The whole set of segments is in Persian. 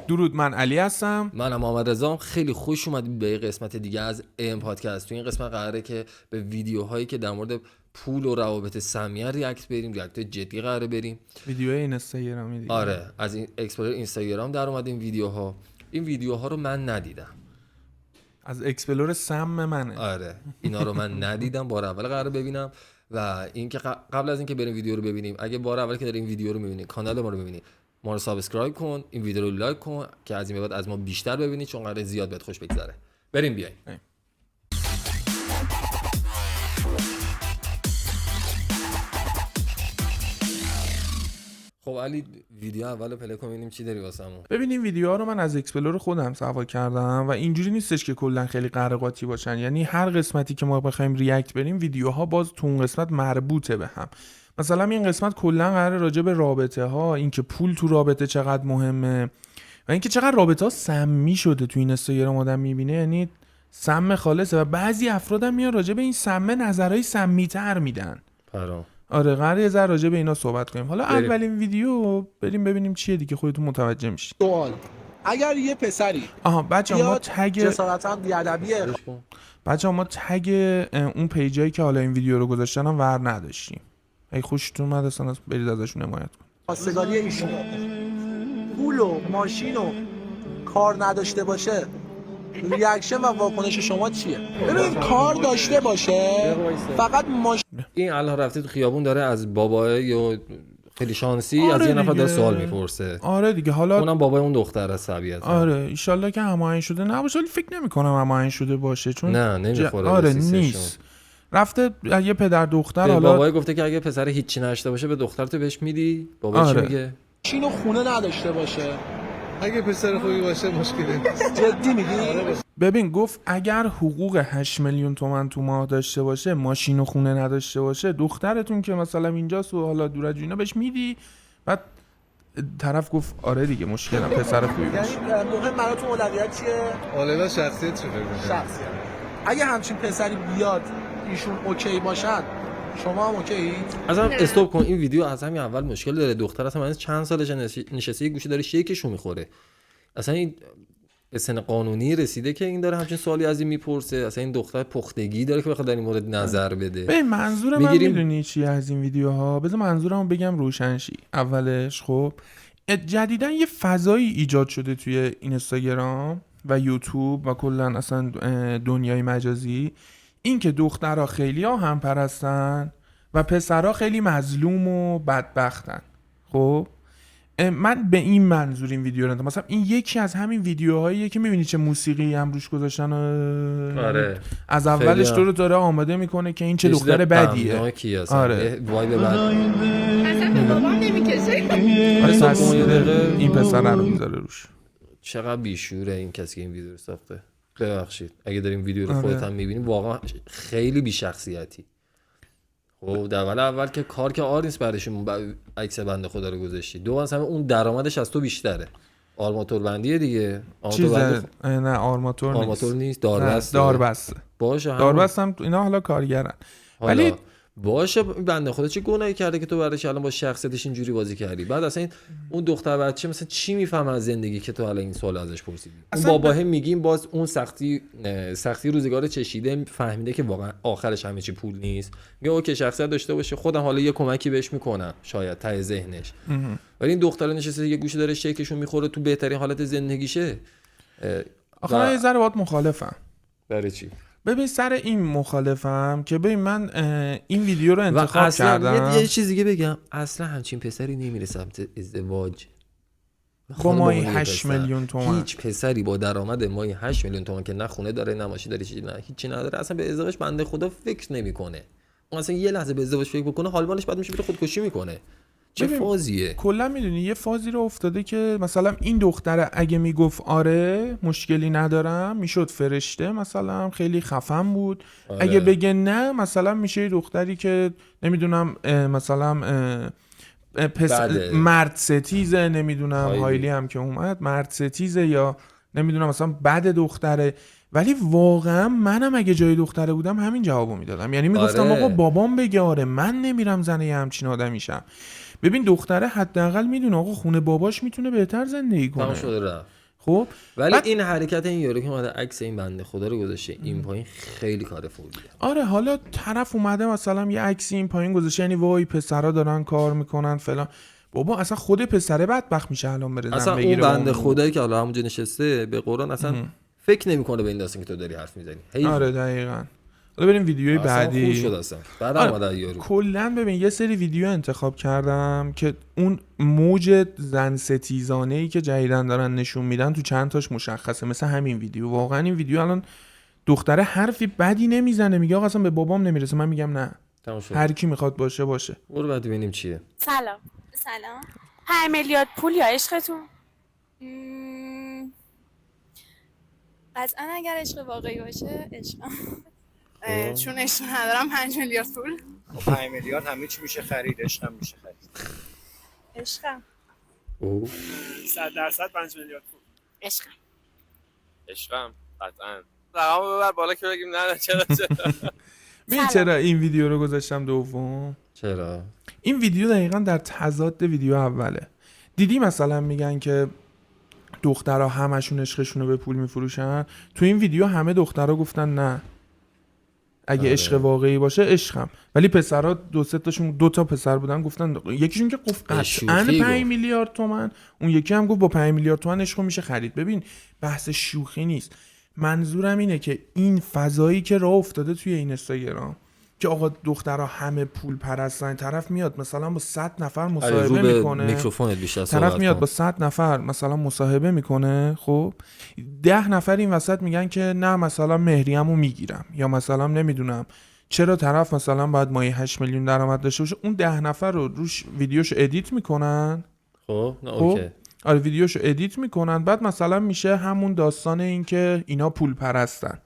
درود، من علی هستم. منم محمد رضا. خیلی خوش اومدید به قسمت دیگه از ام پادکست. تو این قسمت قراره که به ویدیوهایی که در مورد پول و روابط سمیه ریاکت بریم، ریاکت جدی قراره بریم. ویدیوهای اینستاگرامی دیگه. آره، از این اکسپلور اینستاگرام در اومد این ویدیوها. این ویدیوها رو من ندیدم. از اکسپلور سم منه. آره، اینا رو من ندیدم، بار اول قراره ببینم. و اینکه قبل از اینکه بریم ویدیو رو ببینیم، اگه بار اول که داری این ویدیو رو می‌بینی، کانال ما رو ببینی، ما رو سابسکرایب کن، این ویدیو رو لایک کن که از این به بعد از ما بیشتر ببینید، چون قراره زیاد بهت خوش بگذره. بریم بیایم. خب علی، ویدیو اول پلی کن ببینیم چی داری واسمون. ببینیم ویدیوها رو من از اکسپلور خودم سوار کردم و اینجوری نیستش که کلا خیلی قرقاتی باشن، یعنی هر قسمتی که ما بخوایم ریاکت بریم ویدیوها باز تو اون قسمت مربوطه به هم. مثلا این قسمت کلا قراره راجع به رابطه ها، اینکه پول تو رابطه چقدر مهمه و اینکه چقدر رابطه ها سمی شده تو این اینستاگرام آدم میبینه، یعنی سم خالصه و بعضی افراد هم میان راجع به این سم نظرهای سمی‌تر میدن. آره، قراره یه ذره راجع به اینا صحبت کنیم. حالا اولین ویدیو بریم ببینیم چیه دیگه، خودتون متوجه میشید. سوال: اگر یه پسری بچه‌ها ما تگ جسارتاً بی‌ادبیه، بچه‌ها ما تگ اون پیجایی که حالا این ویدیو رو گذاشتن هم ور نداشتیم. اگه خوشتون اومد اصلا برید ازشون حمایت کنید. خواستگاری ایشون پول و ماشین و کار نداشته باشه، ریاکشن و واکنش شما چیه؟ ببینید، کار داشته باشه فقط ماشین. این الان رفته تو خیابون داره از بابای یا خیلی شانسی از یه نفر داره سوال میپرسه. آره دیگه، حالا اونم بابای اون دختر از طبیعتا. آره ایشالله که هماهنگ شده نباشه، ولی فکر نمی‌کنم هماهنگ شده باشه، چون نه نمیخوره. آره نیست. رفته یه پدر دختر، حالا بابای گفته که اگه پسر هیچی نداشته باشه به دختر تو بهش میدی؟ بابا چی میگه؟ ماشین و خونه نداشته باشه. اگه پسر خوبی باشه مشکلی نیست. جدی میگی؟ ببین گفت اگر حقوق 8 میلیون تومان تو ماه داشته باشه، ماشین و خونه نداشته باشه، دخترتون که مثلا اینجاست و حالا دور از اینا بهش میدی. بعد طرف گفت آره دیگه مشکلم پسر خوبی باشه. یعنی مهم براتون اولویت چیه؟ اولویت شخصیت چه فکر می‌کنی؟ شخصیت. اگه همچین پسری بیاد ایشون اوکی باشن، شما هم اوکی؟ اصلا استاپ کن این ویدیو. از همین اول مشکل داره. دختر اصلا چند سالشه نشسته یه گوشه داره شیکشو میخوره. اصلا این به سن قانونی رسیده که این داره همچین سوالی از این میپرسه؟ اصلا این دختر پختگی داره که بخواد در این مورد نظر بده. ببین منظور من میدونی چیه از این ویدیوها؟ بذار منظورمو بگم روشن شی. اولش خب جدیدن یه فضایی ایجاد شده توی اینستاگرام و یوتیوب و کلا اصلا دنیای مجازی، این که دخترها خیلی ها هم پرستن و پسرها خیلی مظلوم و بدبختن. خب من به این منظور این ویدیو رو مثلا این یکی از همین ویدیوهاییه که میبینی چه موسیقی هم روش گذاشتن. آره. از اولش تو رو داره آماده میکنه که این چه دختر بدیه. آره. وای به بعد اصلا به بابام نمیکشه. این پسر رو میذاره روش. چقدر بیشوره این کسی که این ویدیو رو ساخته. ببخشید اگه داریم ویدیو رو خودت هم میبینیم، واقعا خیلی بی شخصیتی. خب در اول که کار که آر نیست برایشون عکس بنده خدا رو گذاشتی. دو مثلا اون درآمدش از تو بیشتره. آرماتور بندیه دیگه. نه آرماتور نیست. داربسته. باشه داربست هم اینا حالا کارگرن. ولی باشه بنده خدا چه گناهی کرده که تو براش الان با شخصیتش اینجوری بازی کردی؟ بعد اصلا اون دختر بچه مثلا چی میفهمه از زندگی که تو الان این سوال ازش پرسیدی؟ اون باباه میگیم باز اون سختی روزگار چشیده، فهمیده که واقعا آخرش همه چی پول نیست. میگه اوکی شخصیت داشته باشه، خودم حالا یه کمکی بهش میکنم شاید ته ذهنش. ولی این دختر نشسته یه گوشه داره شیکشون میخوره تو بهترین حالت زندگیشه. آخه یه ذره باهات مخالفم. برای چی؟ ببین سر این مخالفم که ببین من این ویدیو رو انتخاب کردم. یه چیز دیگه بگم، اصلا همچین پسری نمیره سمت ازدواج با مایی 8 میلیون تومان. هیچ پسری با درآمد مایی 8 میلیون تومان که نه خونه داره نه ماشین داره هیچی نداره اصلا به ازدواج بنده خدا فکر نمیکنه. اون اصلا یه لحظه به ازدواج فکر بکنه حالوانش بعد میشه بره خودکشی میکنه. چه فازیه؟ کلا میدونی یه فازی رو افتاده که مثلا این دختره اگه میگفت آره مشکلی ندارم میشد فرشته، مثلا خیلی خفن بود. آره. اگه بگه نه مثلا میشه یه دختری که نمیدونم مثلا مرد ستیزه، نمیدونم هایلی هم که اومد مرد ستیزه یا نمیدونم مثلا بد دختره. ولی واقعا منم اگه جای دختره بودم همین جوابو میدادم، یعنی میگفتم آقا بابام بگه آره من نمیرم زنه همچین آدمیشم. ببین دختره حداقل میدونه آقا خونه باباش میتونه بهتر زندگی تمام کنه. شده رفت. خب ولی بعد- این حرکت این یارو که اومده عکس این بنده خدا رو گذاشته این پایین خیلی کار فولیه. آره حالا طرف اومده مثلا یه عکسی این پایین گذاشته یعنی وای پسرا دارن کار میکنن فلان. بابا اصلا خود پسره بدبخت میشه الان بره اصلا زن اون بگیره بنده اون. خدایی که الان همونجا نشسته به قرآن اصلا فکر نمیکنه به این داستان که تو داری حرف میزنی. آره دقیقاً. حالا بریم ویدیوی بعدی. خوب شد اصلا. بعد آره، اومد یارو. کلا ببین یه سری ویدیو انتخاب کردم که اون موج زن ستیزانه ای که جدیدن دارن نشون میدن تو چند تاش مشخصه، مثل همین ویدیو. واقعا این ویدیو الان دختره حرفی بدی نمیزنه، میگه آقا اصلا به بابام نمیرسه. من میگم نه، تمام شد. هر کی میخواد باشه باشه. برو بعد ببینیم چیه. سلام. 5 میلیارد پول یا عشقتون؟ قطعا اگر عشق واقعی باشه عشقم. چون عشق ندارم 5 میلیارد پول. 5 میلیارد همه چی میشه خرید، عشق هم میشه خرید. عشقم. اوه 100% 5 میلیارد پول. عشقم قطعا. رقمو ببر بالا که بگیم نه چرا. ببین چرا این ویدیو رو گذاشتم دوم؟ چرا؟ این ویدیو دقیقاً در تضاد ویدیو اوله. دیدی مثلا میگن که دخترها همشون عشقشون رو به پول میفروشن، تو این ویدیو همه دخترها گفتن نه، اگه عشق واقعی باشه عشقم. ولی پسرها دو تا پسر بودن گفتن، یکیشون که گفت قطعاً 5 میلیارد تومان، اون یکی هم گفت با 5 میلیارد تومان عشق میشه خرید. ببین بحث شوخی نیست. منظورم اینه که این فضایی که راه افتاده توی این اینستاگرام که آقا دخترها همه پول پرستن، طرف میاد مثلا با 100 نفر مصاحبه میکنه، میکروفونت بیشتر طرف میاد با 100 نفر مثلا مصاحبه میکنه، خب 10 نفر این وسط میگن که نه مثلا مهریه‌مو میگیرم، یا مثلا نمیدونم چرا طرف مثلا باید مایه 8 میلیون درآمد داشته باشه. اون 10 نفر رو روش ویدیوشو ادیت میکنن. خب نه اوکی. آره ویدیوشو ادیت میکنن، بعد مثلا میشه همون داستان این که اینا پول پرستن،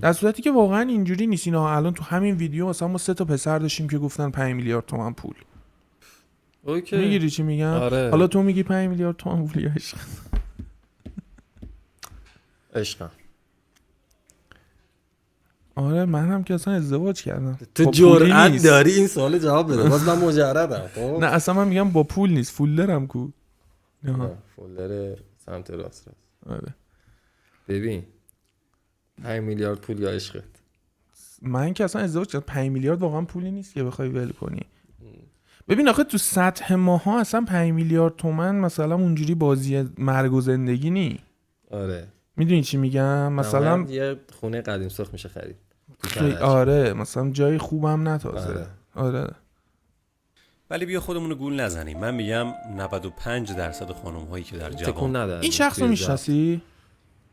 در صورتی که واقعا اینجوری نیست. اینا الان تو همین ویدیو مثلا ما 3 تا پسر داشتیم که گفتن 5 میلیارد تومان پول. اوکی. میگیری چی میگم؟ آره. حالا تو میگی 5 میلیارد تومان پول یا عشق؟ عشقم. آره من هم که اصلا ازدواج کردم. تو با پولی جرأت نیست. داری این سوال جواب بده؟ باز من مجردم. خب نه اصلا من میگم با پول نیست، فولدرم کو. فولدر سمت راست. آره ببین 5 میلیارد پول یا عشقت؟ من که اصلا ازدواج کردم. 5 میلیارد واقعا پولی نیست که بخوای ول کنی. ببین آخه تو سطح ماها اصلا 5 میلیارد تومان مثلا اونجوری بازی مرگ و زندگی نی. آره. میدونی چی میگم؟ مثلا یه خونه قدیم ساخت میشه خرید. آره مثلا جای خوبم نه تازه. آره. ولی بیا خودمون رو گول نزنیم. من میگم 95% خانم هایی که در جوان این شخص رو میشناسی؟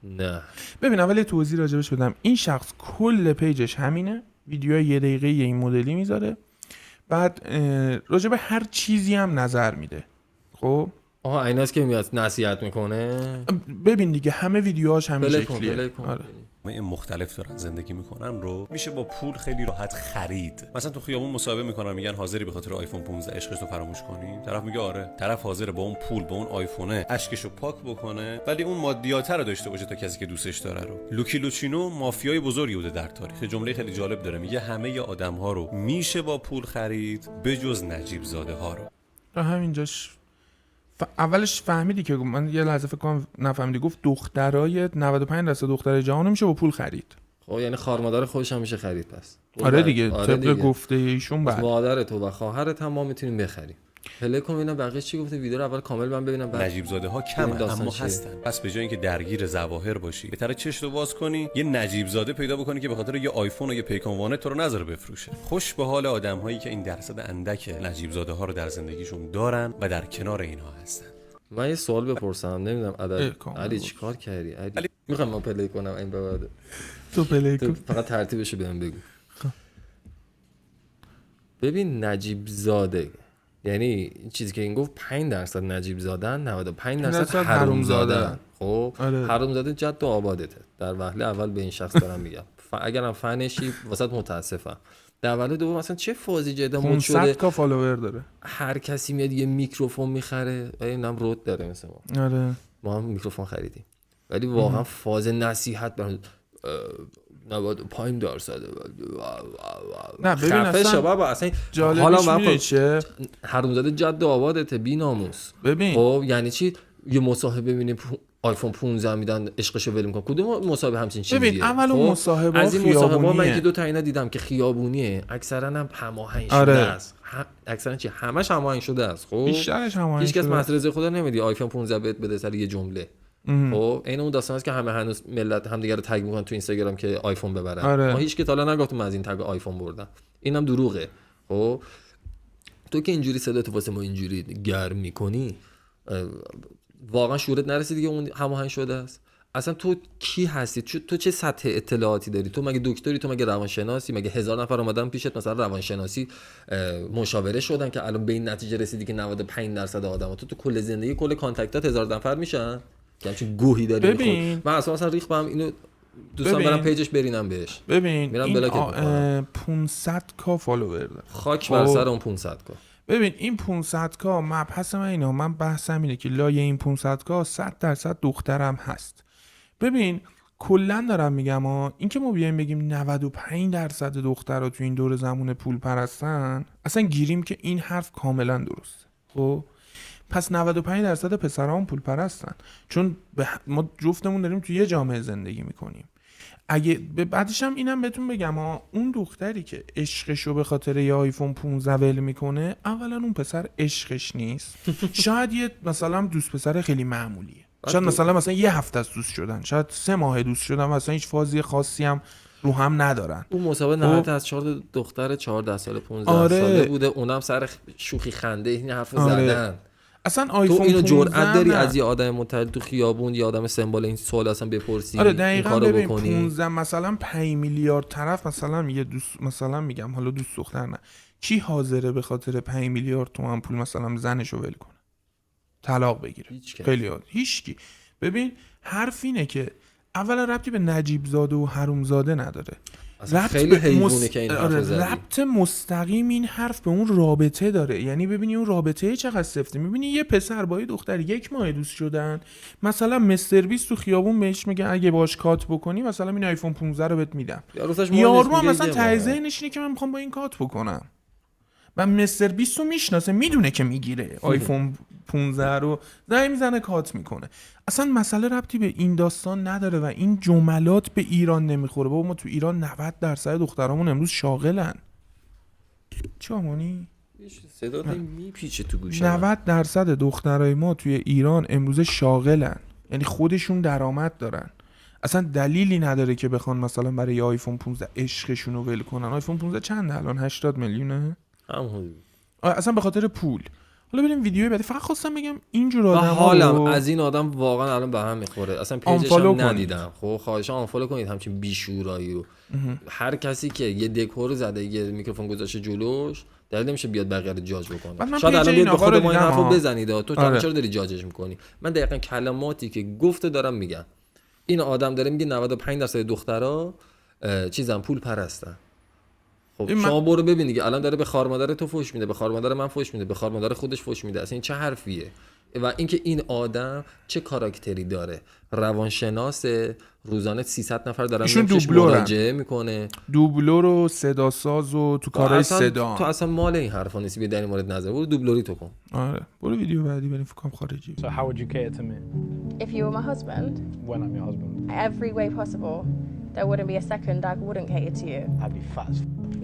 نه. ببین اول توضیح راجبش بدم. این شخص کل پیجش همینه، ویدیوهای 1 دقیقه این مدلی میذاره، بعد راجب هر چیزی هم نظر میده. خب آها ایناست که میاد نصیحت میکنه. ببین دیگه همه ویدیوهاش همین شکلیه. آره. مختلف دارن زندگی میکنن رو میشه با پول خیلی راحت خرید. مثلا تو خیابون مصاحبه میکنن میگن حاضری به خاطر آیفون 15 عشقش رو فراموش کنی؟ طرف میگه آره. طرف حاضره با اون پول با اون آیفونه اشکشو پاک بکنه ولی اون مادیاتر رو داشته باشه تا کسی که دوستش داره رو. لوکی لوچینو مافیای بزرگی بوده در تاریخ. جمله خیلی جالب داره، میگه همه آدم‌ها رو میشه با پول خرید بجز نجیب زاده ها رو. تا همینجاش اولش فهمیدی که من یه لحظه فکر کنم نفهمیدی، گفت دخترای 95% دخترای جهان میشه با پول خرید. خب یعنی خارمادر خودش هم میشه خرید پس. آره دیگه طبق گفته ایشون بعد مادر تو و خواهرت هم ما میتونیم بخریم. پلی کن ببینم بقیه چی گفته، ویدیو رو اول کامل من ببینم. نجیب زاده ها کمه اما هستن. پس به جای اینکه درگیر ظواهر باشی بهتره چشت رو باز کنی یه نجیب زاده پیدا بکنی که به خاطر یه آیفون و یه پیکانوانه تو رو نذاره بفروشه. خوش به حال آدم هایی که این درصد اندک نجیب زاده ها رو در زندگیشون دارن و در کنار اینها هستن. من یه سوال بپرسم، نمیدونم علی چیکار کردی؟ علی میخوام من پلی کنم این بعد تو پلی کن، فقط ترتیبشو بهم بگو. ببین نجیب زاده یعنی این چیزی که این گفت 5% نجیب زادن 95% حروم زادن. خب حروم زاده جد و آبادته. در وهله اول به این شخص دارم میگم اگرم فنشی واسط متاسفم. در وهله دوم مثلا چه فازی جدا مود شده 500 تا فالوور داره، هر کسی میاد یه میکروفون میخره. اینم رود داره مثلا ما. آره ما هم میکروفون خریدیم ولی واقعا فاز نصیحت 95%. نه ببین خفه اصلا شو بابا، اصلا جالبش حالا می‌دونی چیه؟ حرومزاده جد آبادت بی‌ناموس. ببین خب یعنی چی یه مصاحبه ببینیم آیفون 15 میدن عشقشو ول می‌کنه؟ کدوم مصاحبه همچین چیزیه؟ ببین اول اون مصاحبه از این مصاحبه من خیابونیه. یکی دو تا اینا دیدم که خیابونیه، اکثرا هم هماهنگ شده آره. است. اکثرا چی همش هماهنگ شده است. خب بیشترش هماهنگ هیچ کس شده. مسئله خدا نمیدی آیفون 15 بهت بده سر یه جمله. خب این اون داستان است که همه هنوز ملت همدیگه رو تگ میکنن تو اینستاگرام که آیفون ببرن. آره. ما هیچ کی تا حالا نگفتم از این تگ آیفون بردم. اینم دروغه. خب تو که اینجوری صداتو واسه ما اینجوری گرم میکنی، واقعا شعورت نرسیدی که اون هماهنگ شده است؟ اصلا تو کی هستی؟ تو چه سطح اطلاعاتی داری؟ تو مگه دکتری؟ تو مگه روانشناسی؟ مگه 1000 نفر اومدن پیشت مثلا روانشناسی مشاوره شدن که الان به این نتیجه رسیدی که 95% آدما تو کل زندگی کل کانتاکتات 1000 نفر میشن؟ که همچین گوهی داری میخوری. من اصلا ریخ بهم اینو دوستان برام پیجش برینم بهش. ببین میرم این بلاکت میکنم. 500k فالوور داره. خاک بر سر اون 500k. ببین این 500k مبحث من اینه، من بحثم اینه که لای این 500k 100% دخترم هست. ببین کلا دارم میگم این که ما بیایم بگیم 95% دخترها تو این دور زمونه پول پرستن، اصلا گیریم که این حرف کاملا درسته. خب پس 95% پسرها هم پول پرستن، چون ما جفتمون داریم تو یه جامعه زندگی میکنیم. اگه بعدش هم اینم بهتون بگم اون دختری که عشقشو به خاطر یه آیفون 15 ول میکنه، اولا اون پسر عشقش نیست. شاید یه مثلا دوست پسر خیلی معمولیه، شاید مثلا یه هفته از دوست شدن، شاید 3 ماه دوست شدن، مثلا هیچ فازی خاصی هم رو هم ندارن. اون مسابقه نهایت از 4 دختر 14 ساله 15 ساله بوده، اونم سر شوخی خنده این حرفو زدن. اصلا آیفون تو اینو جرأت داری نه. از یه آدم متعلق تو خیابون یا آدم سمبال این سوال اصلا بپرسی؟ آره این دقیقاً. کارو ببین بکنی 15 مثلا 5 میلیارد طرف مثلا میگه دوست، مثلا میگم حالا دوست دختر نه، کی حاضره به خاطر 5 میلیارد تومان پول مثلا زنشو ول کنه طلاق بگیره؟ خیلی هیچکی. ببین حرف اینه که اولا ربطی به نجیب زاده و حروم زاده نداره، خیلی حیوونه که این حرف زدی. ربط مستقیم این حرف به اون رابطه داره. یعنی ببینی اون رابطه چقدر سفته. میبینی یه پسر با یه دختر 1 ماه دوست شدن، مثلا مستر بیست تو خیابون بهش میگه اگه باش کات بکنی مثلا این آیفون 15 رو بهت میدم. یارو مثلا تعزیه نشینه که من میخوام با این کات بکنم. و مستر بیست رو میشناسه، میدونه که میگیره آیفون 15 رو، زنگ میزنه کات میکنه. اصلا مسئله ربطی به این داستان نداره و این جملات به ایران نمیخوره. بابا ما تو ایران 90% دخترامون امروز شاغلن. چی آمونی؟ صدا میپیچه تو گوشم. 90% دخترای ما توی ایران امروز شاغلن، یعنی خودشون درآمد دارن. اصلا دلیلی نداره که بخوان مثلا برای یه آیفون 15 عشقشون رو ول کنن. آیفون 15 چنده الان؟ 80 میلیونه؟ اصلا به خاطر پول. حالا بریم ویدیوی بعدی. فقط خواستم بگم اینجور آدم حالم از این آدم واقعا الان به هم میخوره. اصلا پیجش هم ندیدم. خب خواهشاً آنفالو کنید همچین بیشورایی رو. هر کسی که یه دکور زده یه میکروفون گذاشته جلوش دلیل نمیشه بیاد بقیه رو جاج بکنه. شاید الان بیاد به خود ما این حرفو بزنید تو چرا داری جاجش میکنی؟ من دقیقاً کلماتی که گفته دارم میگم. این آدم داره میگه 95% دخترا چیزن پول پرستن. خب شما برو ببین دیگه، الان داره به خار مادر تو فوش میده، به خار مادر من فوش میده، به خار مادر خودش فوش میده. اصلا این چه حرفیه؟ و اینکه این آدم چه کاراکتری داره؟ روانشناس، روزانه 300 نفر دارن بهش مراجعه میکنه، دوبلور و صدا ساز و تو کارهای صدا. تو اصلا مال این حرفا نیستی، بیا در این مورد نظر برو دوبلوری تو کن. آره برو ویدیو بعدی بریم فکر کنم خارجی. So how would you cater to me? If you were my husband? When I'm your husband? Every way possible. There wouldn't be a second I wouldn't cater to you. I'd be fat as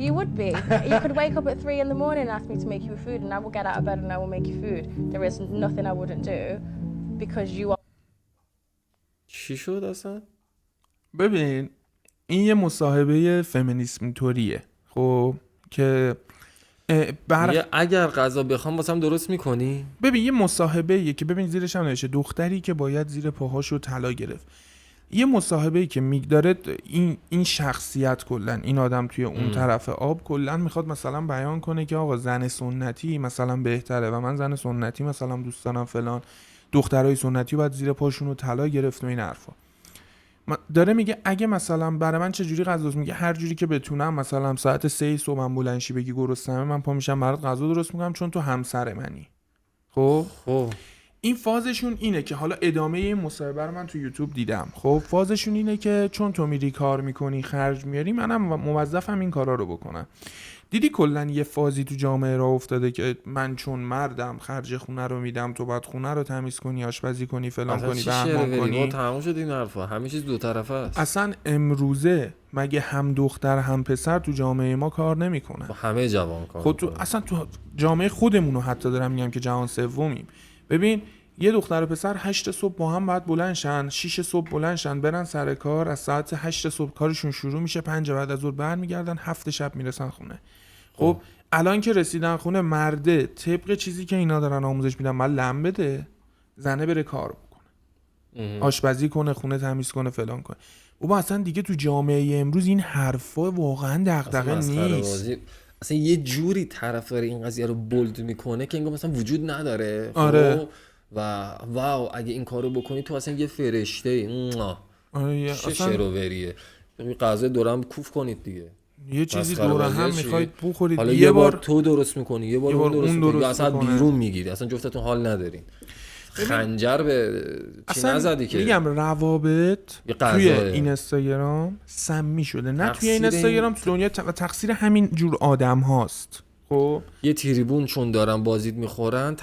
You would be. You could wake up at 3 in the morning and ask me to make you food and I will get out of bed and I will make you food. There is nothing I wouldn't do because you are. چی شد اصلا؟ ببین این یه مصاحبه فمینیسم طوریه خب که اگر غذا بخوام واسم درست میکنی؟ ببین یه مصاحبه که ببین زیرش هم نوشته دختری که باید زیر پاهاشو طلا گرفت. یه مصاحبه‌ای که میگذاره این شخصیت کلا این آدم توی اون طرف آب کلا میخواد مثلا بیان کنه که آقا زن سنتی مثلا بهتره و من زن سنتی مثلا دوست دارم فلان، دخترای سنتی باید زیر پاشونو طلا گرفت و این حرفا. داره میگه اگه مثلا برای من چه جوری غذا، میگه هر جوری که بتونم، مثلا ساعت 3 صبح من بلنشی بگی گرسنه‌ام من پا میشم برات غذا درست میکنم چون تو همسر منی. خب این فازشون اینه که حالا ادامه این مصاحبه رو من تو یوتیوب دیدم. خب فازشون اینه که چون تو میری کار میکنی خرج میاری، منم موظفم این کارا رو بکنم. دیدی کلا یه فازی تو جامعه راه افتاده که من چون مردم خرج خونه رو میدم، تو باید خونه رو تمیز کنی، آشپزی کنی، فلان کنی، بهمان کنی. تمام شد این حرفا، همه چیز دو طرفه است. اصلا امروزه مگه هم دختر هم پسر تو جامعه ما کار نمیکنن؟ همه جوان کار خود تو اصلا تو جامعه خودمون رو حتی دارم میگم که جهان سومیم. ببین یه دختر و پسر 8 صبح با هم باید بلند شن، 6 صبح بلند شن برن سر کار، از ساعت 8 صبح کارشون شروع میشه، 5 بعد از ظهر برمیگردن، 7 شب میرسن خونه. خب الان که رسیدن خونه، مرده طبق چیزی که اینا دارن آموزش میدن من لم بده، زنه بره کار بکنه، آشپزی کنه، خونه تمیز کنه، فلان کنه. بابا اصلا دیگه تو جامعه امروز این حرفا واقعا دغدغه نیست. اصلا یه جوری طرفدار این قضیه رو بولد میکنه که انگار مثلا وجود نداره. آره. و واو اگه این کارو بکنی تو اصلا یه فرشته ای. آره چه شروریه. غذا دورم کوف کنید دیگه. یه چیزی دوره هم میخواید بخورید، حالا یه بار تو درست میکنی، یه بار اون درست میکنی، اصلا بیرون میگیری، اصلا جفتتون حال ندارین. خنجر به چی نزدی که میگم روابط توی این اینستاگرام سمی شده، نه توی این اینستاگرام، تو دنیا تقصیر همین جور آدم هاست. خب یه تریبون چون دارن بازید میخورن،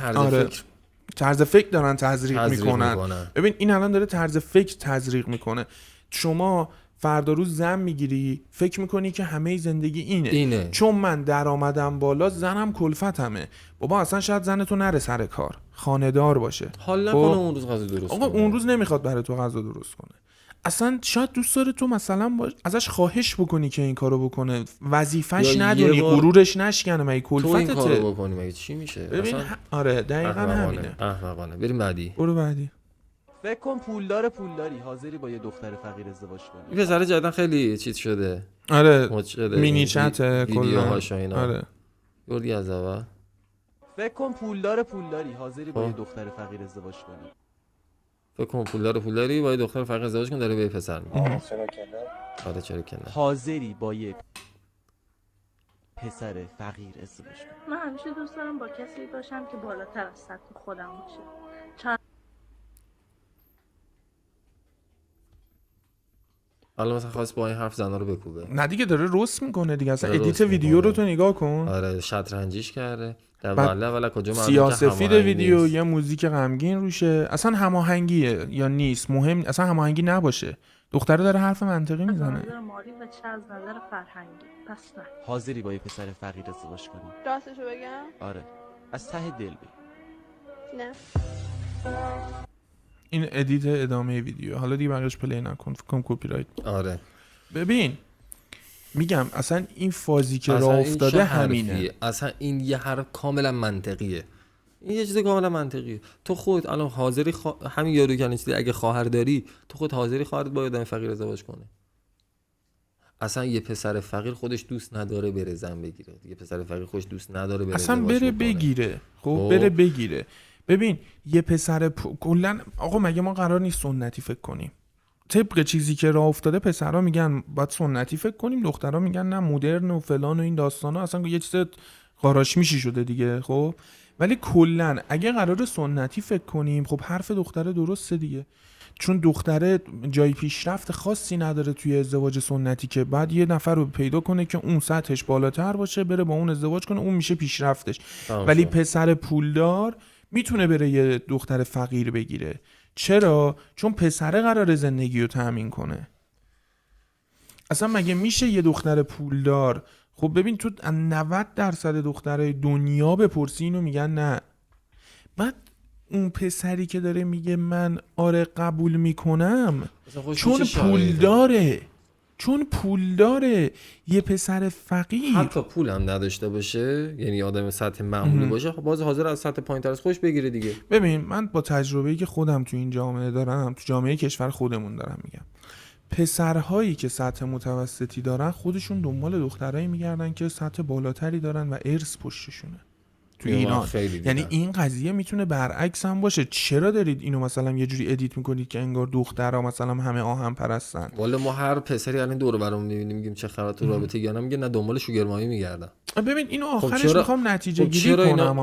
طرز فکر دارن تزریق میکنن. ببین این الان داره طرز فکر تزریق میکنه. شما فردا روز زن میگیری، فکر میکنی که همه زندگی اینه. چون من درآمدم بالا، زنم کلفتمه. بابا اصلا شاید زنتو نره سر کار، خانه‌دار باشه، حال نکنه اون روز غذا درست کنه. آقا اون روز نمیخواد برای تو غذا درست کنه، اصلا شاید دوست داره تو مثلا ازش خواهش بکنی که این کارو بکنه، وظیفش ندونی، غرورش نشکنه، مگه کلفتته؟ تو این کارو بکنی مگه چی میشه؟ ببین آره دقیقاً همینه. احمقانه. بریم بعدی. برو بعدی. فکر کن پولداری حاضری با یه دختر فقیر ازدواج کنی. این پسر جدیدن خیلی چیز شده. آره مینی چت کلا. آره بردی از اول. فکر کن پولداری حاضری با یه دختر فقیر ازدواج کنی. فکر کن پولداری با یه دختر فقیر ازدواج کنی، داره به پسر میگه. آره چرا که نه. حاضری با یه پسر فقیر ازدواج کنی. من همیشه دوست دارم با کسی باشم که بالاتر از سطح خودم باشه. حالا مثلا خواست با این حرف زنا رو بکوبه. نه دیگه داره روست میکنه دیگه، اصلا ادیت ویدیو رو تو نگاه کن. آره شطرنجیش کرده. والا کجا سیاسفید ویدیو یه موزیک غمگین روشه، اصلا هماهنگیه یا نیست مهم، اصلا هماهنگی نباشه، دختره داره حرف منطقی میزنه. از نظر مالی و چه از نظر فرهنگی. پس نه. حاضری با یه پسر فقیر ازدواج کنی؟ راستشو بگم؟ آره از ته دل بگی. نه. این ادیت ادامه ویدیو، حالا دیگه بقیش پلی نکن، فکر کنم کپی رایت. آره ببین میگم اصلا این فازی که راه افتاده همینه. اصلا این یه حرف کاملا منطقیه. این یه چیز کاملا منطقیه. تو خود الان حاضری همین یارو که چیزی اگه خواهر داری، تو خود حاضری خواهرت با آدم فقیر ازدواج کنه؟ اصلا یه پسر فقیر خودش دوست نداره بره زن بگیره. یه پسر فقیر خودش دوست نداره بره اصلا بره بگیره. خب بره بگیره. ببین یه پسر کلا آقا مگه ما قرار نیست سنتی فکر کنیم؟ طبق چیزی که راه افتاده پسرا میگن باید سنتی فکر کنیم، دخترا میگن نه مدرن و فلان و این داستانا، اصلا یه چیز قاراش میشی شده دیگه. خب ولی کلا اگه قرار سنتی فکر کنیم، خب حرف دختره درسته دیگه، چون دختره جای پیشرفت خاصی نداره توی ازدواج سنتی که بعد یه نفر رو پیدا کنه که اون سطحش بالاتر باشه، بره با اون ازدواج کنه، اون میشه پیشرفتش. ولی پسر پولدار میتونه بره یه دختر فقیر بگیره. چرا؟ چون پسره قراره زندگی رو تأمین کنه. اصلا مگه میشه یه دختر پولدار؟ خب ببین تو 90% دخترای دنیا بپرسی اینو میگن نه. بعد اون پسری که داره میگه من آره قبول میکنم چون پول داره، یه پسر فقیر حتی پول هم نداشته باشه، یعنی آدم سطح معمولی باشه، خب باز حاضر از سطح پایین‌تر از خودش بگیره دیگه. ببین من با تجربه‌ای که خودم تو این جامعه دارم، تو جامعه کشور خودمون دارم میگم، پسرهایی که سطح متوسطی دارن خودشون دنبال دخترایی میگردن که سطح بالاتری دارن و ارث پشتشونه. تو ایران. خیلی دیدم. یعنی این قضیه میتونه برعکس هم باشه. چرا دارید اینو مثلا یه جوری ادیت میکنید که انگار دخترها مثلا همه آهن پرستن؟ والا ما هر پسری الان دور و برمون میبینیم میگیم چه خبر تو رابطه یا نه، میگه نه دنبال شوگر مامی میگردم. ببین اینو آخرش چرا... میخوام نتیجه خب گیری کنم.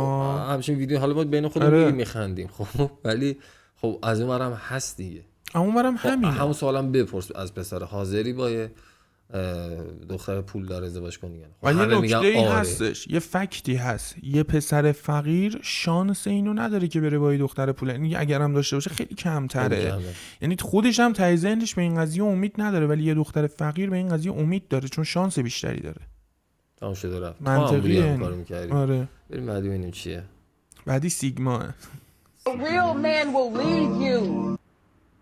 همچین ویدیو حالا ما بین خودمون آره. میخندیم خب، ولی خب از اون ورم هست دیگه. اون ورم همینه. همون سوالم بپرس از پسر حاضری با یه دختر پولدار ازدواج کنی؟ ولی یه نکته‌ای هستش، یه فکتی هست، یه پسر فقیر شانس اینو نداره که بره با یه دختر پول، یعنی اگر هم داشته باشه خیلی کمتره. یعنی خودش هم ته ذهنش به این قضیه امید نداره، ولی یه دختر فقیر به این قضیه امید داره چون شانس بیشتری داره. تمام شده رفت. منطقیه. آره. بریم بعدی ببینیم چیه. بعدی سیگما.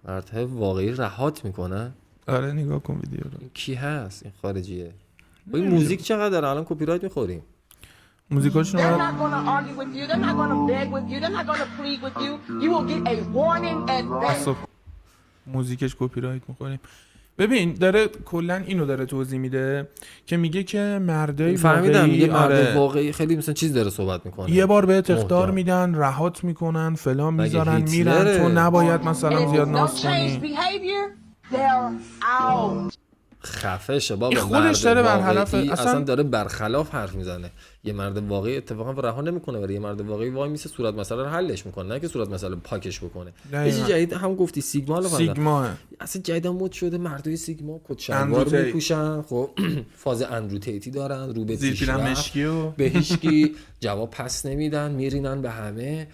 مرد واقعی رهات میکنه. آره نگاه کن ویدیو رو. این کی هست؟ این خارجیه. این موزیک چقدر داره؟ الان کپی رایت میخوریم. موزیکاشون موزیکش کپی رایت میخوریم. ببین داره کلا اینو داره توضیح میده که میگه که مردای واقعی، یه مرد آره واقعی خیلی مثلا چیز داره صحبت میکنه. یه بار بهت اخطار میدن، رهات میکنن، فلان میذارن، میرن، تو نباید مثلا زیاد ناز کنی. خفه شه بابا. خودش داره برخلاف اصلا داره برخلاف حرف میزنه. یه مرد واقعی اتفاقا رها نمیکنه، ولی یه مرد واقعی وای میسه صورت مسئله رو حلش میکنه، نه که صورت مسئله پاکش بکنه. یه چیز جدید هم گفتی سیگما رو سیگما اصلا جدید مود شده، مردای سیگما کت شلوار میپوشن، خب فاز اندرو تیتی دارن، رو به پیشرفت، به هیچکی جواب پس نمیدن، میرینن به همه،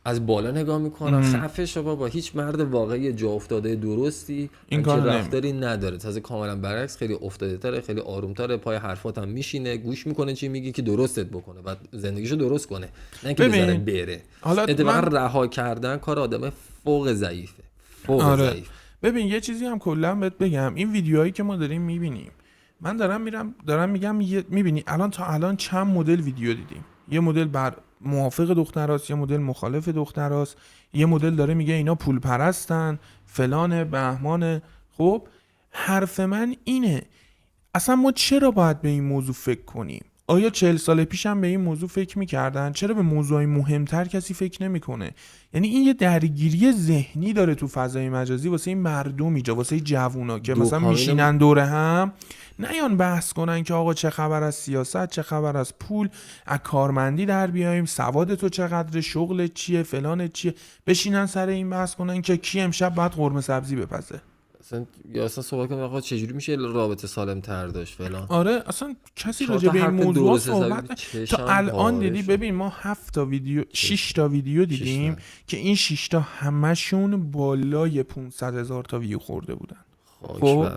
از بالا نگاه میکنن. خفه شو بابا. هیچ مرد واقعی جا افتاده درستی این کار رفتاری نداره. تازه کاملا برعکس، خیلی افتاده تره، خیلی آروم تره، پای حرفات هم میشینه، گوش میکنه چی میگی که درستت بکنه و زندگیشو درست کنه، نه اینکه بذاره بره. اتفاقا رها کردن کار آدم فوق ضعیفه. ضعیف. ببین یه چیزی هم کلا بهت بگم، این ویدیوهایی که ما داریم میبینیم، من دارم میگم میبینی الان تا الان چند مدل ویدیو دیدیم. یه مدل بر موافق دختراست، یه مدل مخالف دختراست، یه مدل داره میگه اینا پول پرستن، فلان بهمان. خب حرف من اینه، اصلا ما چرا باید به این موضوع فکر کنیم؟ آیا 40 سال پیش هم به این موضوع فکر میکردن؟ چرا به موضوعی مهمتر کسی فکر نمیکنه؟ یعنی این یه درگیری ذهنی داره تو فضای مجازی واسه این مردم اینجا، واسه جوونا که مثلا میشینن دوره هم نیان بحث کنن که آقا چه خبر از سیاست، چه خبر از پول، از کارمندی در بیایم، سواد تو چقدر، شغل چیه، فلان چیه، بشینن سر این بحث کنن که کی امشب باید قرمه سبزی بپزه. اصلا صحبت کنم آقا چجوری میشه رابطه سالم تر داشت فلان. آره اصلا کسی راجع به این موضوع صحبت تا الان دیدی. ببین ما 7 تا ویدیو 6 تا ویدیو دیدیم که این 6 تا همشون بالای 500,000 تا ویو خورده بودن. خب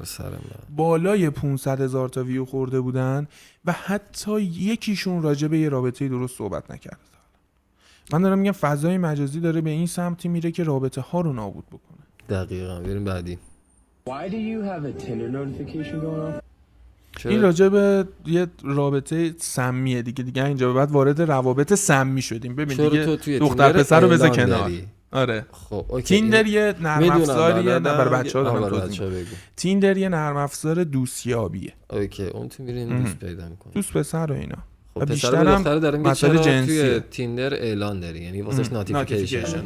بالای 500,000 تا ویو خورده بودن و حتی یکیشون راجع به یه رابطه درست صحبت نکرده. من دارم میگم فضای مجازی داره به این سمتی میره که رابطه ها رو نابود بکنه. دقیقاً. بریم بعدی. Why do you have a Tinder notification going on? این راجع به یه رابطه سمیه دیگه اینجا به بعد وارد روابط سمی شدیم. ببین دیگه دختر پسر رو بذار کنار. آره خب تیندر یه نرم افزاریه، برای بچه‌ها دارم توضیح میدم. تیندر یه نرم افزار دوستیابیه. اوکی اون تو میرین دوست پیدا می‌کنی. دوست پسر و اینا. خب بیشتر هم مسئله جنسی توی تیندر اعلان داری، یعنی واسش نوتیفیکیشن.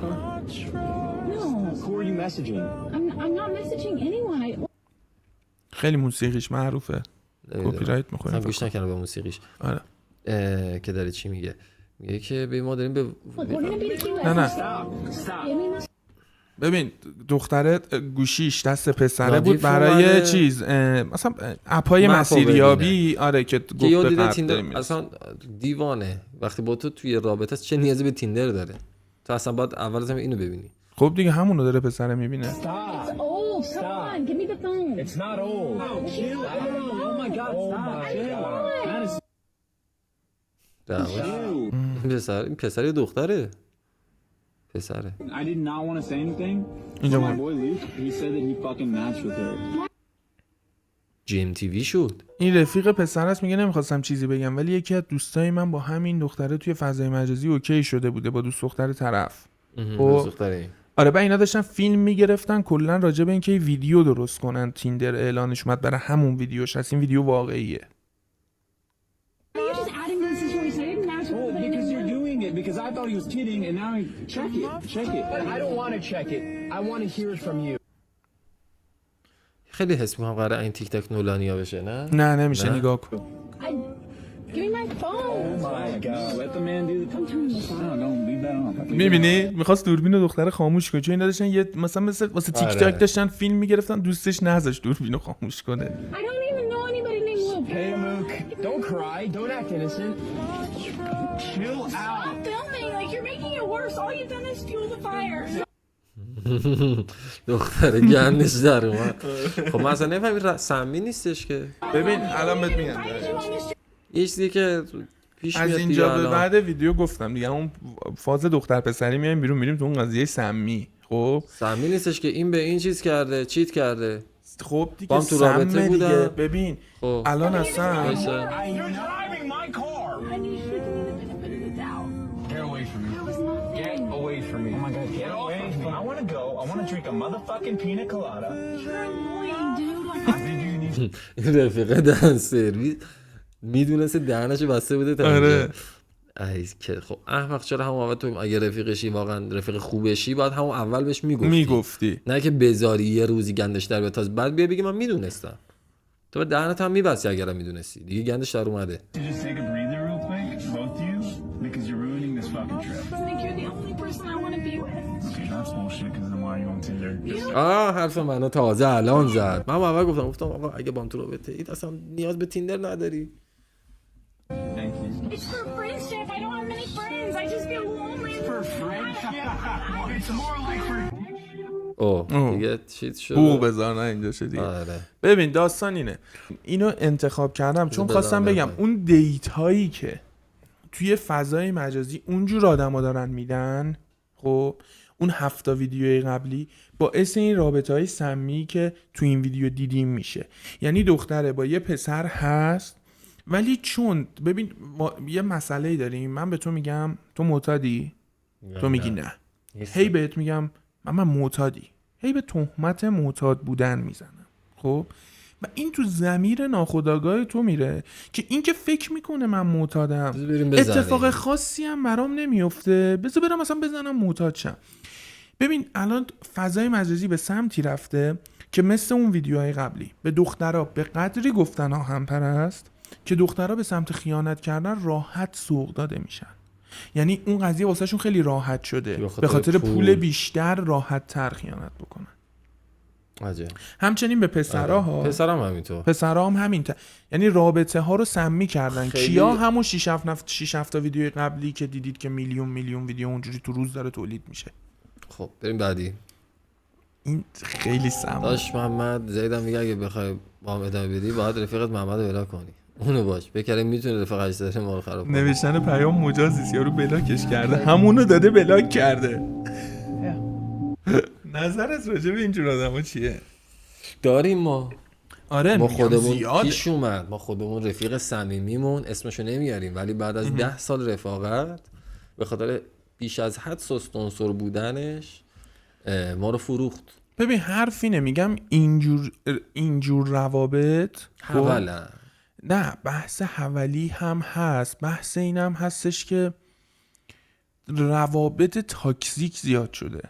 خیلی موسیقیش معروفه. کپی رایت می‌خوره. من گوش نکردم به موسیقیش. آره. که داره چی میگه؟ میگه که به ما داریم به نه ببین دختره گوشیش دست پسره بود برای چیز مثلا اپای مسیریابی. آره که گفته تیندر اصلا دیوانه وقتی با تو توی رابطه چه نیازی به تیندر داره؟ تو اصلا باید اول از همه اینو ببینی. خب دیگه همونو داره پسره میبینه. این پسر یه دختره. پسره. اینجا جیم تیوی شد. این رفیق پسر است، میگه نمیخواستم چیزی بگم ولی یکی از دوستای من با همین دختره توی فضای مجازی اوکی شده بوده با دوست دختر طرف. آره اینا داشتن فیلم میگرفتن کلا راجع به اینکه ویدیو درست کنن. تیندر اعلانش اومد برای همون ویدیوش هست. این ویدیو واقعیه. because I thought he was kidding and now check it. I don't want to check it. I want to hear it from you. خیلی حس می‌کنم قراره این تیک تاک نولانیا بشه نه؟ نه نمیشه نگاه کن. Give me my phone. Oh my god, let the man do the don't leave that on. میبینی میخواست دوربین دختر خاموش کنه چون اینا داشتن یه مثلا واسه تیک تاک داشتن فیلم میگرفتن دوستش نذاشت دوربینو خاموش کنه. I don't even know anybody named Luke. Hey Luke, don't cry, don't act innocent. Chill out. Stop filming, like you're making it worse. All you've done is fuel the fire. دختر گندش در اومد. خب مثلا نفهمی سمی نیستش که. ببین الان بهت میگم یه چیزی که پیش از میاد اینجا به بعد ویدیو گفتم دیگه اون فاز دختر پسری میایم بیرون میریم تو اون قضیه سمی. خب سمی نیستش که این به این چیز کرده چیت کرده. خب دیگه تو رابطه دیگه ببین الان اصلا این رفیقه دهن سرویس میدونسته دهنشو بسته بوده تا آره. ای که خب احمق چرا همون اول تو اگه رفیقشی واقعا رفیق خوبشی باید همون اول بهش میگفتی نه که بذاری یه روزی گندش در بیاد تا بعد بیا بگی من میدونستم تو به دهنت هم میبستی اگرم میدونستی دیگه گندش در اومده. حرف منو تازه الان زد. من اول گفتم آقا اگه با هم تو رابطه اید اصلا نیاز به تیندر نداری. It's for friendship. I don't have many friends. I just feel lonely. For friendship? It's more like for... دیگه چیت شد. بذار نه اینجا شدی. آره. ببین داستان اینه. اینو انتخاب کردم چون خواستم بگم اون دیت هایی که توی فضای مجازی اونجور آدما دارن میدن خب اون 7 ویدیوی قبلی باعث این رابطه‌های سمی که تو این ویدیو دیدیم میشه. یعنی دختره با یه پسر هست ولی چون ببین یه مسئله داریم من به تو میگم تو معتادی تو میگی نه هی بهت میگم من معتادی هی به تهمت معتاد بودن میزنم خب و این تو ضمیر ناخودآگاه تو میره که این که فکر میکنه من معتادم اتفاق خاصی هم برام نمیفته بذار برم مثلا بزنم معتاد شم. ببین الان فضای مجازی به سمتی رفته که مثل اون ویدیوهای قبلی به دخترها به قدری گفتن آهن پرست که دخترها به سمت خیانت کردن راحت سوق داده میشن. یعنی اون قضیه واسه شون خیلی راحت شده به خاطر پول بیشتر راحت تر خیانت بکنن. عجب. همچنین به پسرها پسرام همینطور پسرام همینطور یعنی رابطه ها رو سمی کردن کیا همون 6 7 ویدیوی قبلی که دیدید که میلیون ویدیو اونجوری تو روز داره تولید میشه. خب بریم بعدی. این خیلی سم داش محمد زیدم میگه اگه بخوای با هم ادامه بدی باید رفیقت محمد رو بلا کنی اونو باش بکره میتونه رفیقش داره ما رو خراب کنه. نوشتن پیام مجازی یارو بلاکش کرده همونو داده بلاک کرده. نظرت راجع به اینجور آدما چیه؟ داریم ما آره ما خودمون پیش اومد ما خودمون رفیق صمیمیمون اسمشو نمیاریم ولی بعد از 10 سال رفاقت به خاطر بیش از حد سستانسور بودنش ما رو فروخت. ببین حرفی نمیگم اینجور روابط حوالا نه بحث حوالی هم هست بحث این هم هستش که روابط تاکسیک زیاد شده.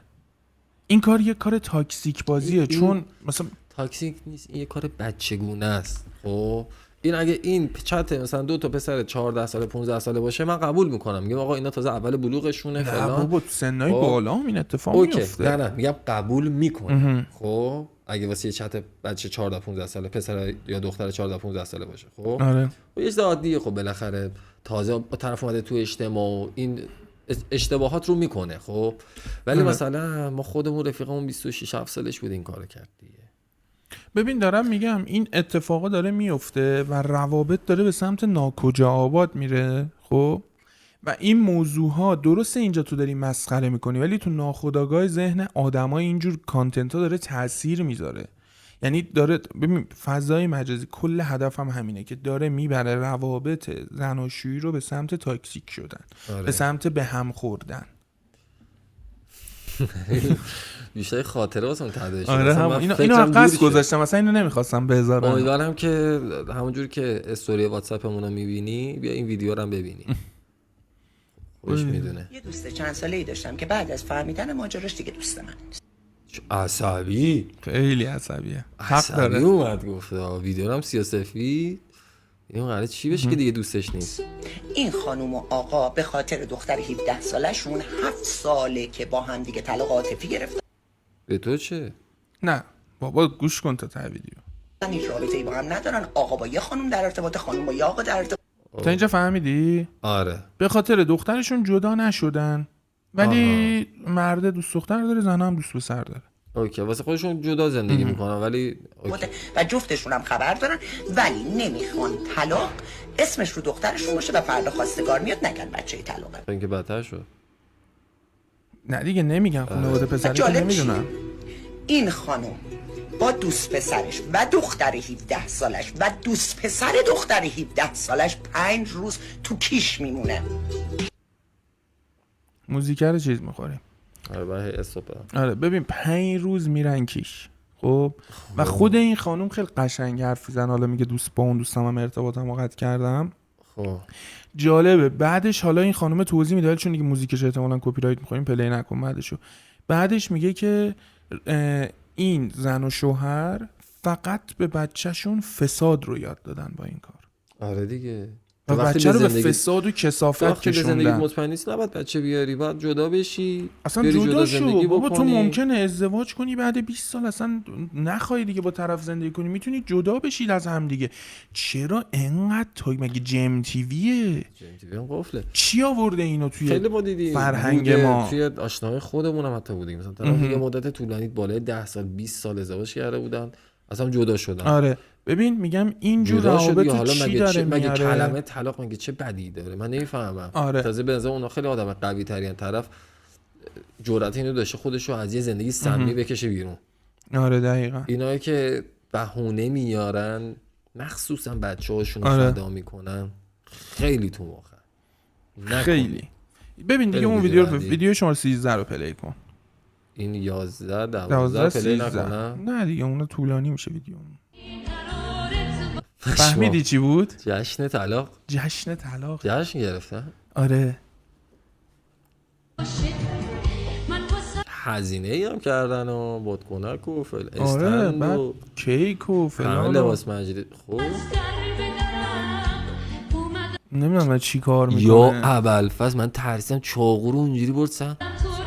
این کار یه کار تاکسیک بازیه چون مثلا تاکسیک نیست این یه کار بچگونه است. خب این اگه این چت مثلا 2 تا پسر 14 ساله 15 ساله باشه من قبول میکنم میگم آقا اینا تازه اول بلوغشونه فلان نه بابا تو سنای بالا این اتفاق میفته. نه میگم قبول میکنم. خب اگه واسه یه چت بچه 14 15 ساله پسر یا دختر 14 15 ساله باشه خب آره یه چیز عادیه. خب بالاخره تازه با طرف اومده تو اجتماع این اشتباهات رو میکنه خب ولی مثلا ما خودمون رفیقمون 26 7 سالش بود این کارو کرد دیگه. ببین دارم میگم این اتفاقا داره میفته و روابط داره به سمت ناکجا آباد میره خب و این موضوع ها درسته اینجا تو داری مسخره میکنی ولی تو ناخودآگاه ذهن آدمای اینجور کانتنت ها داره تاثیر میذاره. یعنی داره ببین فضای مجازی کل هدفم همینه که داره میبره روابط زناشویی رو به سمت تاکسیک شدن به سمت به هم خوردن. بیشتر خاطره واسم تداعی شده. آره اینو قصد گذاشتم مثلا اینو نمیخواستم بذارم. امیدوارم که همونجوری که استوری واتساپمون رو میبینی بیا این ویدیو رو هم ببینی. خودش میدونه. یه دوست چند ساله‌ای داشتم که بعد از فهمیدن ماجراش دیگه دوست من نیست. عصبی، خیلی عصبیه. عصبی اومد گفت ویدیو هم سیاسفید. این قراره چی بشه که دیگه دوستش نیست؟ این خانم و آقا به خاطر دختر 17 سالشون 7 ساله که با هم دیگه طلاق عاطفی گرفتن. به تو چه؟ نه بابا گوش کن تا ویدیو. هیچ رابطه‌ای با هم ندارن. آقا با یه خانم در ارتباط، خانم با یه آقا در ارتباط. تا اینجا فهمیدی؟ آره. به خاطر دخترشون جدا نشدن ولی مرد دوست دختر داره، زن هم دوست پسر داره. اوکی، واسه خودشون جدا زندگی میکنن ولی اوکی. و جفتشون هم خبر دارن ولی نمیخوان طلاق اسمش رو دخترشون باشه و فردا خواستگار میاد نگن بچه طلاقه. اینکه بدتر شد. نه دیگه نمیگن خانواده پسری که نمیدونن. این خانم با دوست پسرش و دختر 17 سالش و دوست پسر دختر 17 سالش 5 روز تو کیش میمونه. موزیکر چیز میخوریم. آره ببین 5 روز میرن کیش. خب و خود این خانم خیلی قشنگ حرف میزنه. حالا میگه دوست با اون دوستم هم ارتباطم قطع کردم. خب جالبه. بعدش حالا این خانم توضیح میده چون دیگه موزیکش احتمالاً کپی رایت میخوریم پلی نکن. بعدش میگه که این زن و شوهر فقط به بچهشون فساد رو یاد دادن با این کار. آره دیگه. و بچه رو به فساد و کثافت کشوندن. زندگی مطمئن نیست نباید بچه بیاری، باید جدا بشی. اصلا جدا شو بابا. تو ممکنه ازدواج کنی بعد 20 سال اصلا نخوای دیگه با طرف زندگی کنی، میتونی جدا بشید از هم دیگه. چرا انقدر تو مگه جیم تیویه؟ جیم تیوی هم قفله. چی آورده اینو توی خیلی ما دیدیم فرهنگ ما؟ توی آشناهای خودمون هم حتی بودیم مثلا طرف یه مدت طولانی بالای 10 سال 20 سال ازدواج کرده بودن اصلا جدا شدن. آره ببین میگم اینجور روابط چی داره مگه کلمه طلاق مگه چه بدی داره؟ من نمیفهمم. آره. تازه به نظر اونا خیلی آدم قوی ترین طرف جرأت اینو داشته خودش رو از یه زندگی سمی بکشه بیرون. آره دقیقاً. اینایی که بهونه میارن مخصوصا بچه‌هاشون رو فدا میکنن خیلی تو مخه. خیلی. ببین دیگه اون ویدیو شما 13 رو پلی کن. این 11 12 پلی نکنم. نه دیگه اون طولانی میشه ویدیو. فهمیدی چی بود؟ جشن طلاق. جشن گرفتن؟ آره. هزینه‌ای هم کردن و بادکنک و آره بعد کیک و فلان لباس مجلس. خب نمیدونم چی کار میکنه. یا ابوالفضل من ترسیدم چاقو رو اونجوری بردن.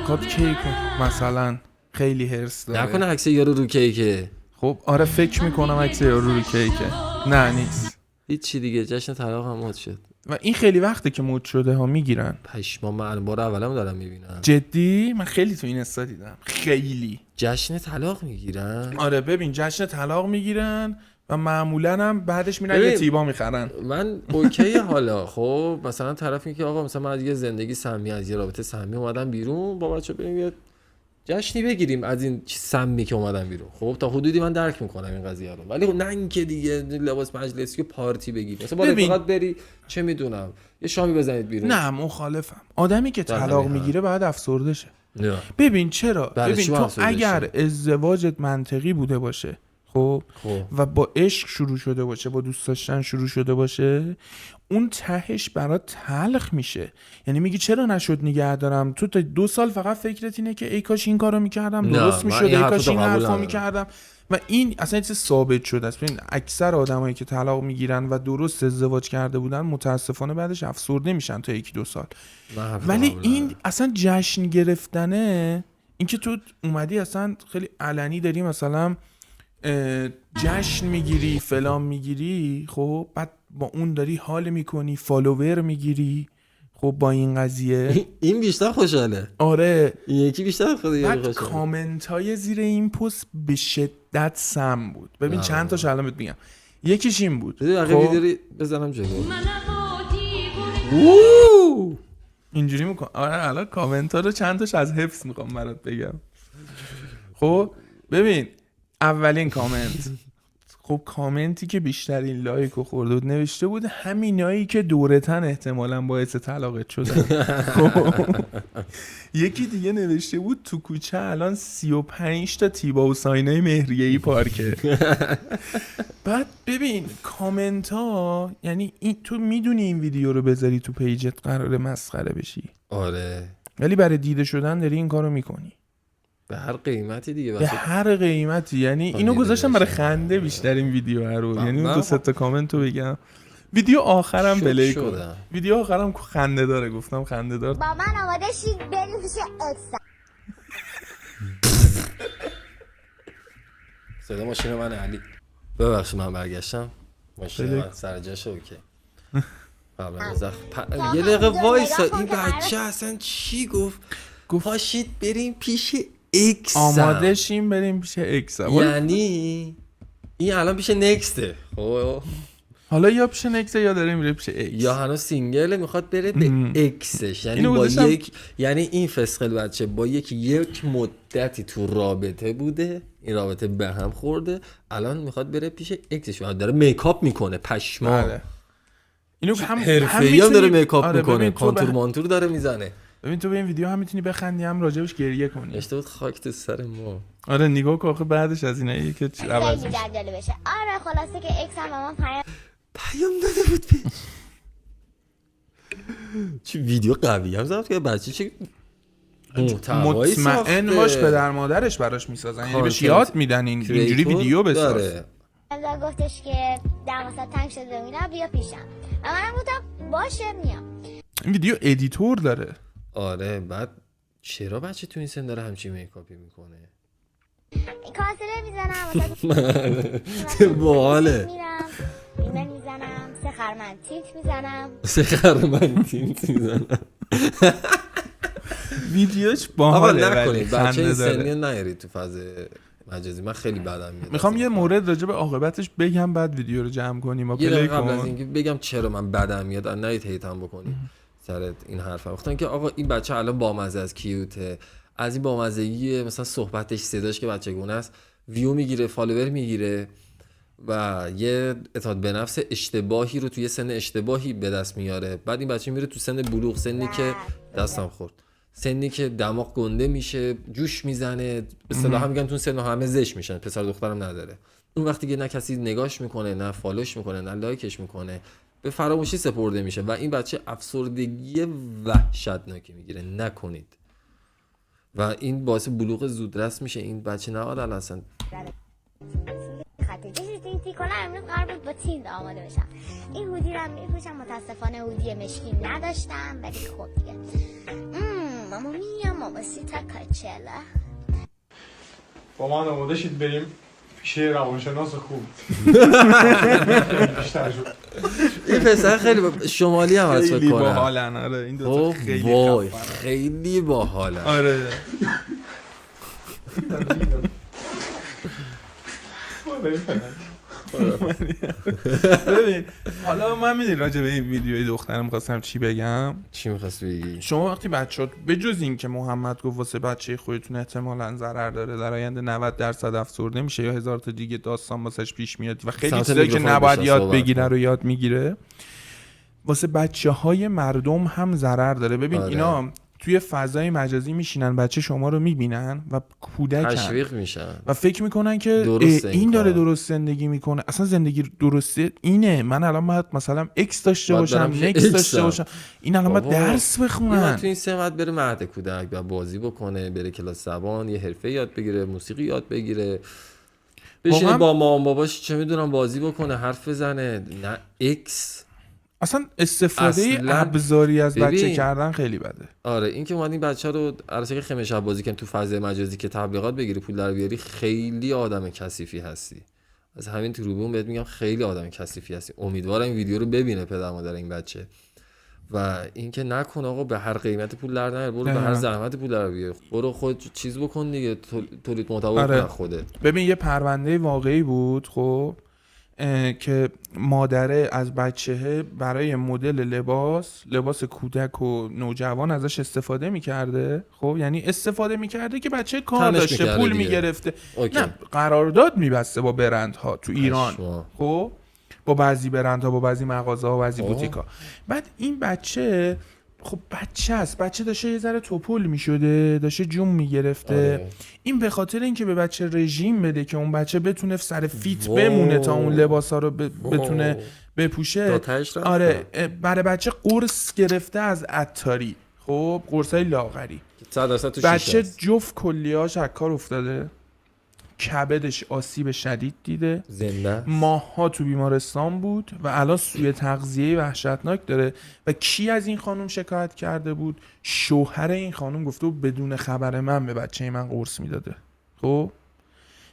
کات کیک مثلا خیلی هرس داره. نکنه عکس یارو رو کیکه. خب آره فکر میکنم عکس یارو رو کیکه. نه نیست. هیچی دیگه. جشن طلاق هم مد شد و این خیلی وقته که مد شده ها میگیرن. پشمام من بار اولم دارم میبینم. جدی من خیلی تو این استا دیدم. خیلی جشن طلاق میگیرن. آره ببین جشن طلاق میگیرن و معمولا هم بعدش میرن یه تیبا میخرن. من اوکی حالا خب مثلا طرف میگه آقا مثلا من از یه زندگی سمی از یه رابطه سمی اومدم بیرون با بچه‌ها بریم یه جشنی بگیریم از این سمی که اومدم بیرون. خب تا حدودی من درک میکنم این قضیه رو ولی نه اینکه دیگه لباس مجلسی و پارتی بگیری مثلا با رفیقات بری چه میدونم یه شامی بزنید بیرون. نه مخالفم. آدمی که طلاق میگیره باید افسرده شه. ببین چرا؟ ببین تو اگر ازدواجت منطقی بوده باشه خب و با عشق شروع شده باشه با دوست داشتن شروع شده باشه اون تهش برات تلخ میشه. یعنی میگی چرا نشد نگه دارم. تو تا 2 سال فقط فکرت اینه که ای کاش این کارو میکردم درست میشد، ای کاش این حرفا میکردم و این اصلا چیز ثابت شده است. ببین اکثر آدمایی که طلاق میگیرن و درست ازدواج کرده بودن متاسفانه بعدش افسرده میشن تا 1-2 سال. ولی این اصلا جشن گرفتنه اینکه تو اومدی اصلا خیلی علنی داری مثلا جشن میگیری فلان میگیری خب بعد با اون داری حال میکنی فالوور میگیری خب با این قضیه این بیشتر خوشحاله. آره این یکی بیشتر خوشحاله. بعد کامنت های زیر این پست به شدت سم بود. ببین چند تاش الان بهت میگم. یکیش این بود خب ویدیو بزنم جلو اینجوری میکن. آره الان کامنت ها رو چند تاش از حفظ میخوام برات بگم. خب ببین اولین کامنت خب کامنتی که بیشترین لایک رو خورده بود نوشته بود همینایی که دورتن احتمالاً باعث طلاقت شدن. خب یکی دیگه نوشته بود تو کوچه الان 35 تا تیبا و ساینای مهریه‌ای پارکه. بعد ببین کامنت ها، یعنی تو میدونی این ویدیو رو بذاری تو پیجت قراره مسخره بشی. آره ولی برای دیده شدن داری این کارو میکنی به هر قیمتی دیگه. به هر قیمتی. یعنی اینو گذاشتم برای خنده بیشتر این ویدیو رو، یعنی اون 2 تا کامنت رو بگم. ویدیو آخرم بلی کن. ویدیو آخرم خنده داره، گفتم خنده دار. با من آماده شید بریم پیش اکسم. صدا ماشین من علی. ببخشید من برگشتم. ماشین من سر جاشه. اوکی. یه دقیقه وایسا، این بچه اصلا چی گفت؟ پاشید بریم پیش اکسم. آماده شیم بریم پیش اکسم. یعنی این الان پیش نکسته. حالا یا پیش نکسته یا داره میره پیش اکس، یا هنوز سینگله میخواد بره به اکسش. یعنی با یعنی این فسخل بچه با یک مدتی تو رابطه بوده، این رابطه به هم خورده، الان میخواد بره پیش اکسش و داره میکاپ میکنه. پشما. اینو حرفه‌ای هم داره میکاپ میکنه، کانتور مانتور داره میزنه. ببین تو به این ویدیو هم میتونی بخندی هم راجبش گریه کنی. اشته بود خاک تو سر ما. آره نگاه کن آخه بعدش از اینایی که عوض خیلی جنجالی بشه. آره خلاصه که اکسم به من پیام داده بود به چه ویدیو قوی هم زد که بچه چه مطمئن باش پدر مادرش براش میسازن، یعنی بهش یاد میدن اینجوری ویدیو بساز. گفتش که دماغت تنگ شده میرم بیا پیشم و منم گفتم باشه میام. این ویدیو ادیتور داره. آره بعد چرا بچه تو این سن داره همچین میکاپی میکنه؟ کانسلر میزنم باحاله. ریمل میزنم، سه خرمن تینت میزنم. ویدیوش باحاله. آقا نکنید بچه این سنی نیارید تو فاز مجازی، من خیلی بدم میاد. میخوام یه مورد راجع به عاقبتش بگم بعد ویدیو رو جمع کنیم و پلی قبل از اینکه بگم چرا من بدم میاد نرید هیتم بکنید سر این حرفا. وقتی که آقا این بچه الان بامزه از کیوته، از این بامزگی مثلا صحبتش صداش که بچگونه است، ویو میگیره، فالوور میگیره و یه اعتماد به نفس اشتباهی رو توی سن اشتباهی به دست میاره. بعد این بچه میره تو سن بلوغ، سنی که دستم خورد، سنی که دماغ گنده میشه، جوش میزنه، به اصطلاح میگن تو سن همه زش میشن، پسر دخترم نداره. اون وقتی که نه کسی نگاش میکنه، نه فالوش میکنه، نه لایکش میکنه، به فراموشی سپرده میشه و این بچه افسردگی وحشتناکی میگیره. نکنید و این باعث بلوغ زودرس میشه. این بچه نباید اصلا کنم. امروز قرار بود با تیند آماده بشم. این هودی رو میپوشم، متاسفانه هودی مشکی نداشتم ولی خب دیگه ماما میا ماما سیتا کاچلا. با من آماده شید بریم پیش روانشناس خوب. این پسر خیلی شمالی هم هست خیلی باحالن. آره این دو تا خیلی باحالن. آره ببین حالا من میدونی راجع به این ویدیوی دخترم خواستم چی بگم. چی می‌خواستی بگی؟ شما وقتی بچه‌ات به جز این که محمد گفت واسه بچه خودتون احتمالاً ضرر داره، در آینده 90% افسرده میشه یا هزار تا دیگه داستان واسش پیش میاد و خیلی چیزایی که نباید یاد بگیره رو یاد میگیره، واسه بچه‌های مردم هم ضرر داره. ببین اینا توی فضای مجازی میشینن، بچه شما رو میبینن و کودکن، تشویق میشن و فکر میکنن که این داره درست زندگی میکنه. اصلا زندگی درسته اینه، من الان باید مثلا اکس داشته باشم، نکس داشته باشم، این الان باید درس بخونن. تو این سمت بره مهد کودک و بازی بکنه، بره کلاس زبان، یه حرفه یاد بگیره، موسیقی یاد بگیره، بشینه با مامان باباش چه میدونم بازی بکنه، حرف بزنه، نه اکس. اصلا استفاده ابزاری از بچه کردن خیلی بده. آره این که اومد این بچه رو عرصه خمش بازی کردن تو فضای مجازی که تبلیغات بگیری پول در بیاری، خیلی آدم کثیفی هستی. از همین تروبون بهت میگم خیلی آدم کثیفی هستی. امیدوارم این ویدیو رو ببینه پدر مادر این بچه و اینکه نکن آقا به هر قیمت پول در نیار، برو به هر زحمت پول در بیار، برو خود چیز بکن دیگه، تولید محتوا کن خودت. ببین یه پرونده واقعی بود. خب که مادره از بچهه برای مدل لباس کودک و نوجوان ازش استفاده میکرده. خب یعنی استفاده میکرده که بچه کار داشته، پول میگرفته، نه قرارداد میبسته با برندها تو ایران. خب با بعضی برندها، با بعضی مغازه‌ها، بعضی بوتیک‌ها. بعد این بچه خب بچه است، بچه داشته یه ذره توپل میشده، داشته جون میگرفته. این به خاطر اینکه به بچه رژیم بده که اون بچه بتونه سر فیت بمونه تا اون لباسا رو بتونه بپوشه. آره برای بچه قرص گرفته از عطاری. خب قرصای لاغری. بچه جفت کلیه‌اش از کار افتاده، کبدش آسیب شدید دیده، ماه‌ها تو بیمارستان بود و الان سوء تغذیه وحشتناک داره. و کی از این خانم شکایت کرده بود؟ شوهر این خانم گفته بود بدون خبر من به بچه من قرص میداده. خب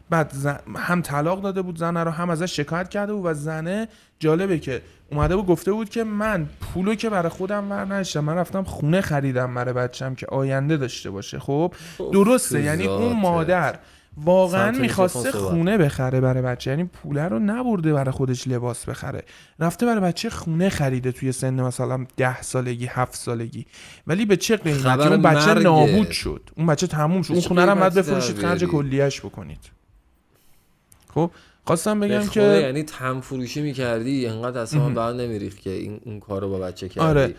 بعد هم طلاق داده بود زنه رو، هم ازش شکایت کرده بود و زنه جالبه که اومده بود گفته بود که من پولو که برای خودم نداشتم، من رفتم خونه خریدم برای بچه‌م که آینده داشته باشه. خب درسته، یعنی اون مادر واقعا میخواسته خونه بخره برای بچه، یعنی پوله رو نبرده برای خودش لباس بخره، رفته برای بچه خونه خریده توی سن مثلا 10 سالگی 7 سالگی. ولی به چه قیمتی؟ اون بچه نابود شد، اون بچه تموم شد، اون خونه رو باید بفروشید خرج کلیه‌اش بکنید. خب خواستم بگم که یعنی تم فروشی میکردی انقدر اصلا بعد نمیریخت که این کارو با بچه کردی. آره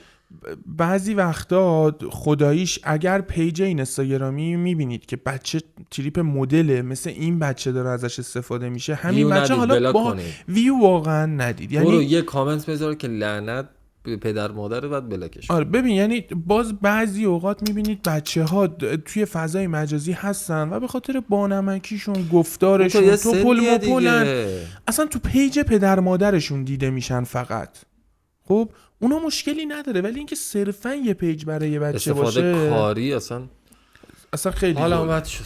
بعضی وقتا خداییش اگر پیج اینستاگرامی میبینید که بچه تریپ مدله مثل این بچه داره ازش استفاده میشه، همین بچه حالا با ویو واقعا ندید، یعنی برو یه کامنت بذار که لعنت به پدر مادر بعد بلاکش. آره ببین یعنی باز بعضی اوقات میبینید بچه ها توی فضای مجازی هستن و به خاطر بانمکیشون، گفتارشون، تو پلن اصلا تو پیج پدر مادرشون دیده میشن فقط. خب اونا مشکلی نداره، ولی اینکه صرفا یه پیج برای یه بچه باشه استفاده کاری اصلا خیلی حالا بد شد.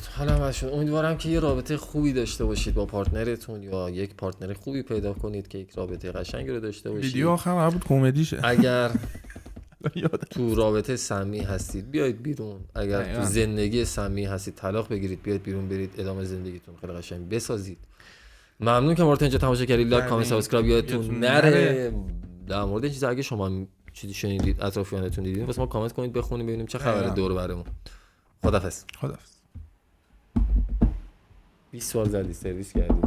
امیدوارم که یه رابطه خوبی داشته باشید با پارتنرتون یا یک پارتنر خوبی پیدا کنید که یک رابطه قشنگی رو داشته باشید. ویدیو آخر بود کمدیشه. اگر تو رابطه سمی هستید بیاید بیرون، اگر تو زندگی سمی هستید طلاق بگیرید بیاید بیرون، برید ادامه زندگیتون خیلی قشنگ بسازید. ممنون که ما رو تا اینجا تماشا کردید. لایک کامنت سابسکرایب یادتون نره. در مورد این چیزا اگه شما چیزی شنیدید، اطرافیانتون دیدین، واسه ما کامنت کنید بخونیم ببینیم چه خبره دور و برمون. خدافظ. 20 سوال زدی سرویس کردی.